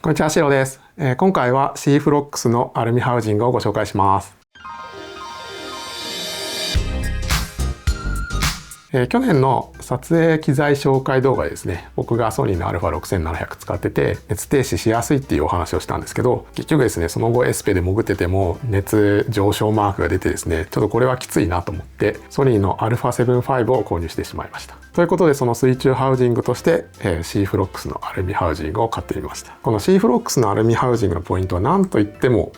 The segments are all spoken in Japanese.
こんにちは、シロです。今回は C フロックスのアルミハウジングをご紹介します。去年の撮影機材紹介動画でですね、僕がソニーの α6700 使ってて熱停止しやすいっていうお話をしたんですけど、結局ですね、その後エスペで潜ってても熱上昇マークが出てですね、ちょっとこれはきついなと思ってソニーの α7V を購入してしまいました。ということで、その水中ハウジングとして、C フロックスのアルミハウジングを買ってみました。この C フロックスのアルミハウジングのポイントは何といっても、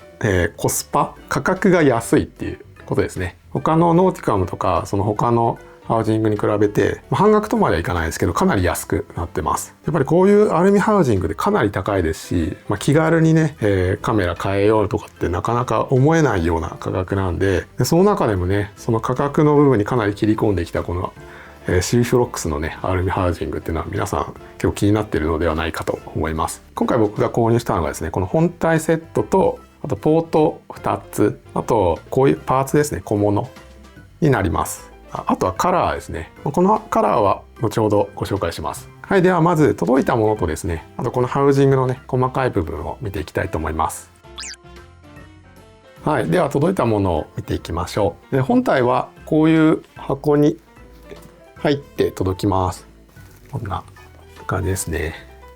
コスパ、価格が安いっていうことですね。他のノーティカムとかその他のハウジングに比べて半額とまではいかないですけど、かなり安くなってます。やっぱりこういうアルミハウジングでかなり高いですし、気軽にね、カメラ変えようとかってなかなか思えないような価格なんで、その中でもね、その価格の部分にかなり切り込んできたこのC フロックスのねアルミハウジングっていうのは皆さん結構気になっているのではないかと思います。今回僕が購入したのがですね、この本体セットと、あとポート2つ、あとこういうパーツですね、小物になります。あとはカラーですね。このカラーは後ほどご紹介します。はい、ではまず届いたものとですね、あとこのハウジングのね細かい部分を見ていきたいと思います。はい、では届いたものを見ていきましょう。で、本体はこういう箱に入って届きます。こんな感じですね。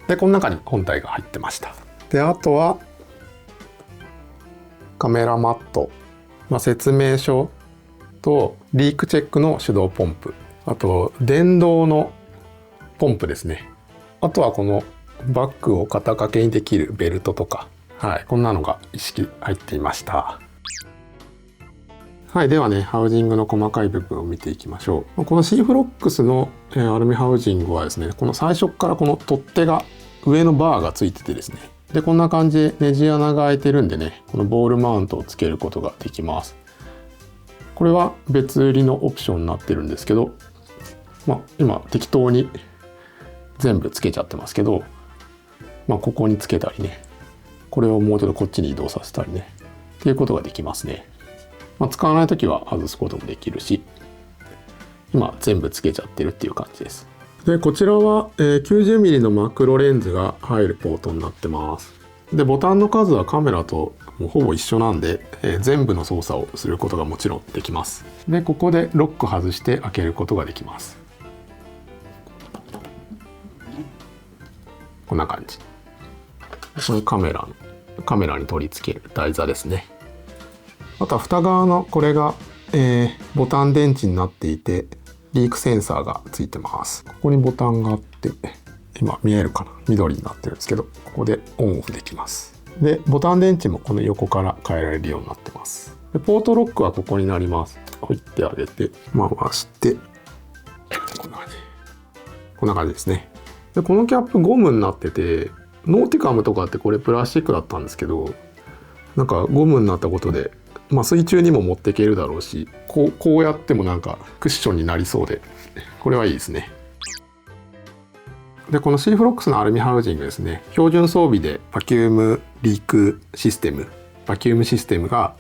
で、この中に本体が入ってました。で、あとはカメラマット、説明書とリークチェックの手動ポンプ、あと電動のポンプですね。あとはこのバッグを肩掛けにできるベルトとか、はい、こんなのが一式入っていました。はい、ではね、ハウジングの細かい部分を見ていきましょう。この C フロックスのアルミハウジングはですね、この最初からこの取っ手が上のバーがついててですね、でこんな感じでネジ穴が開いてるんでね、このボールマウントをつけることができます。これは別売りのオプションになってるんですけど、今適当に全部つけちゃってますけど、ここにつけたりね、これをもうちょっとこっちに移動させたりねっていうことができますね。使わないときは外すこともできるし、今全部つけちゃってるっていう感じです。で、こちらは 90mm のマクロレンズが入るポートになってます。で、ボタンの数はカメラともうほぼ一緒なんで、全部の操作をすることがもちろんできます。で、ここでロック外して開けることができます。こんな感じ。このカメラに取り付ける台座ですね。あとは蓋側のこれが、ボタン電池になっていて、リークセンサーがついてます。ここにボタンがあって、今見えるかな、緑になってるんですけど、ここでオンオフできます。で、ボタン電池もこの横から変えられるようになってます。で、ポートロックはここになります。こういってあげて回して、こんな感じですね。で、このキャップゴムになってて、ノーティカムとかってこれプラスチックだったんですけど、なんかゴムになったことで、水中にも持っていけるだろうし、こうやってもなんかクッションになりそうで、これはいいですね。で、この C フロックスのアルミハウジングですね、標準装備でバキュームリークシステム、バキュームシステムが、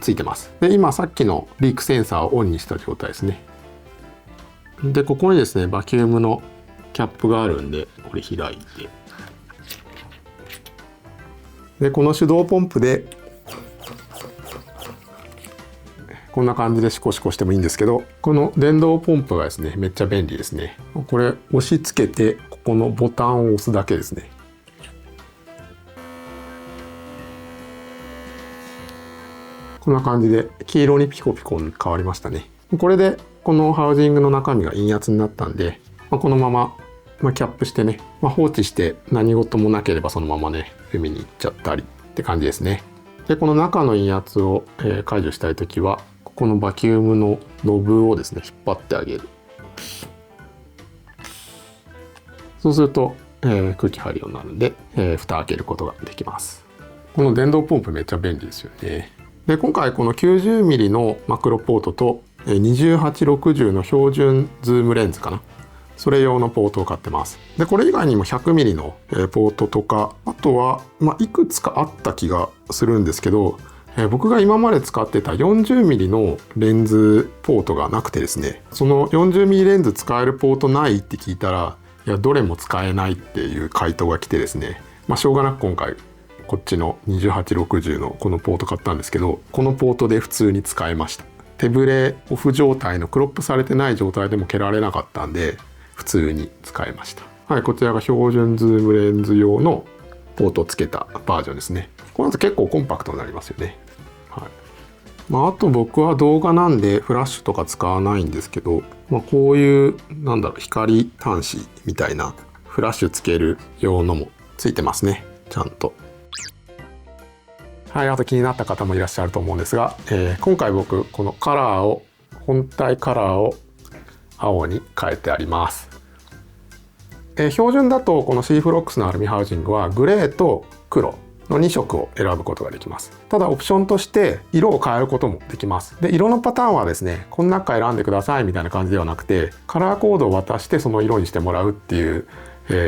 ついてます。で、今さっきのリークセンサーをオンにした状態ですね。で、ここにですね、バキュームのキャップがあるんで、これ開いて、で、この手動ポンプでこんな感じでシコシコしてもいいんですけど、この電動ポンプがですね、めっちゃ便利ですね。これ押し付けて、ここのボタンを押すだけですね。こんな感じで黄色にピコピコに変わりましたね。これでこのハウジングの中身が陰圧になったんで、このままキャップしてね、放置して何事もなければそのままね海に行っちゃったりって感じですね。で、この中の陰圧を解除したいときは、このバキュームのノブをですね引っ張ってあげる。そうすると、空気入るようになるんで、蓋開けることができます。この電動ポンプめっちゃ便利ですよね。で、今回この 90mm のマクロポートと2860の標準ズームレンズかな、それ用のポートを買ってます。で、これ以外にも 100mm のポートとか、あとはいくつかあった気がするんですけど、僕が今まで使ってた 40mm のレンズポートがなくてですね、その 40mm レンズ使えるポートないって聞いたら、いやどれも使えないっていう回答が来てですね、しょうがなく今回こっちの2860のこのポート買ったんですけど、このポートで普通に使えました。手ブレオフ状態のクロップされてない状態でも蹴られなかったんで普通に使えました。はい、こちらが標準ズームレンズ用のポートをつけたバージョンですね。この後結構コンパクトになりますよね。はい。あと僕は動画なんでフラッシュとか使わないんですけど、こういう光端子みたいなフラッシュつける用のもついてますね、ちゃんと。はい、あと気になった方もいらっしゃると思うんですが、今回僕この本体カラーを青に変えてあります。標準だとこの C フロックスのアルミハウジングはグレーと黒の2色を選ぶことができます。ただオプションとして色を変えることもできます。で、色のパターンはですね、この中選んでくださいみたいな感じではなくて、カラーコードを渡してその色にしてもらうっていう、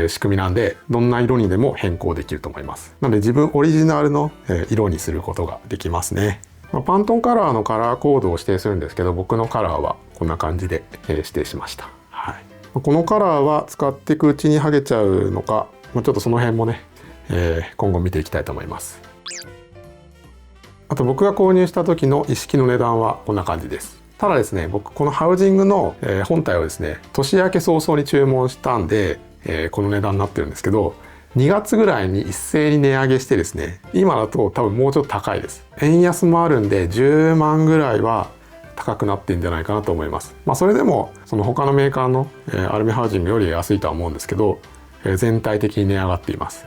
仕組みなんで、どんな色にでも変更できると思います。なので自分オリジナルの、色にすることができますね。パントンカラーのカラーコードを指定するんですけど、僕のカラーはこんな感じで、指定しました。はい。このカラーは使っていくうちに剥げちゃうのか、ちょっとその辺もね、今後見ていきたいと思います。あと僕が購入した時の一式の値段はこんな感じです。ただですね、僕このハウジングの、本体をですね、年明け早々に注文したんで、この値段になってるんですけど、2月ぐらいに一斉に値上げしてですね、今だと多分もうちょっと高いです。円安もあるんで10万ぐらいは高くなってんじゃないかなと思います。それでもその他のメーカーのアルミハウジングより安いとは思うんですけど、全体的に値上がっています。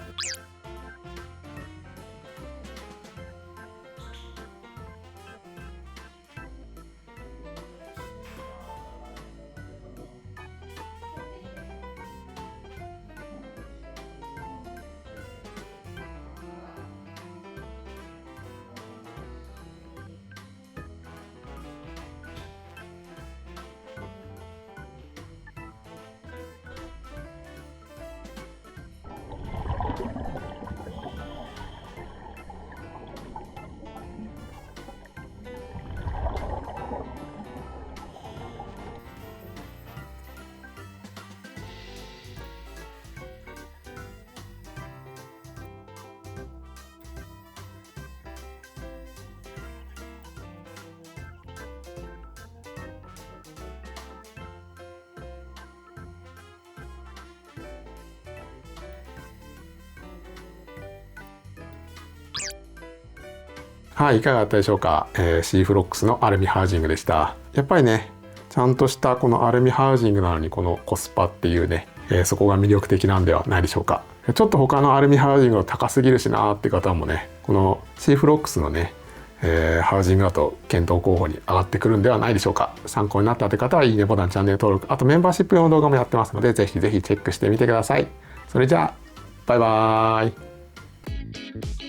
はい、いかがだったでしょうか。C フロックスのアルミハウジングでした。やっぱりね、ちゃんとしたこのアルミハウジングなのにこのコスパっていうね、そこが魅力的なんではないでしょうか。ちょっと他のアルミハウジングが高すぎるしなーって方もね、この C フロックスのね、ハウジングだと検討候補に上がってくるんではないでしょうか。参考になったって方はいいねボタン、チャンネル登録、あとメンバーシップ用の動画もやってますので、ぜひぜひチェックしてみてください。それじゃあ、バイバーイ。